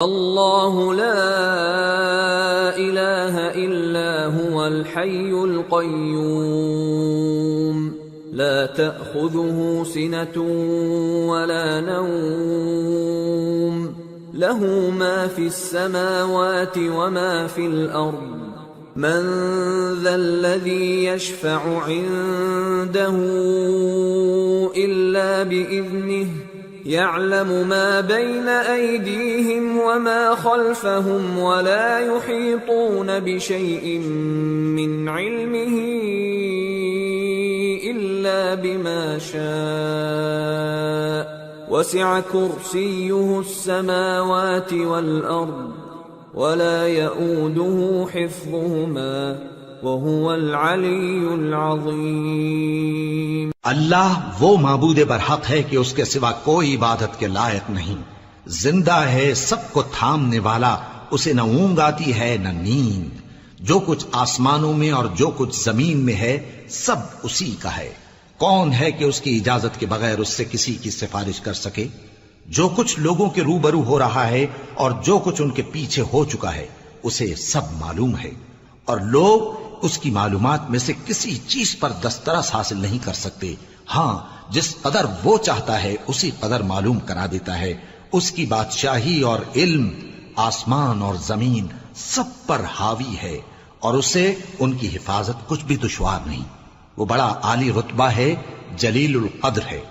اللہ لا الہ الا هو الحی القیوم لا تأخذه سنة ولا نوم له ما في السماوات وما في الأرض من ذا الذي يشفع عنده إلا بإذنه يعلم ما بين أيديهم وما خلفهم ولا يحيطون بشيء من علمه إلا بما شاء وسع كرسيه السماوات والأرض ولا يؤوده حفظهما وهو العلی العظیم۔ اللہ وہ معبود برحق ہے کہ اس کے سوا کوئی عبادت کے لائق نہیں، زندہ ہے، سب کو تھامنے والا، اسے نہ اونگ آتی ہے نہ نیند، جو کچھ آسمانوں میں اور جو کچھ زمین میں ہے سب اسی کا ہے۔ کون ہے کہ اس کی اجازت کے بغیر اس سے کسی کی سفارش کر سکے؟ جو کچھ لوگوں کے روبرو ہو رہا ہے اور جو کچھ ان کے پیچھے ہو چکا ہے اسے سب معلوم ہے، اور لوگ اس کی معلومات میں سے کسی چیز پر دسترس حاصل نہیں کر سکتے۔ ہاں، جس قدر وہ چاہتا ہے اسی قدر معلوم کرا دیتا ہے۔ اس کی بادشاہی اور علم آسمان اور زمین سب پر حاوی ہے، اور اسے ان کی حفاظت کچھ بھی دشوار نہیں۔ وہ بڑا عالی رتبہ ہے، جلیل القدر ہے۔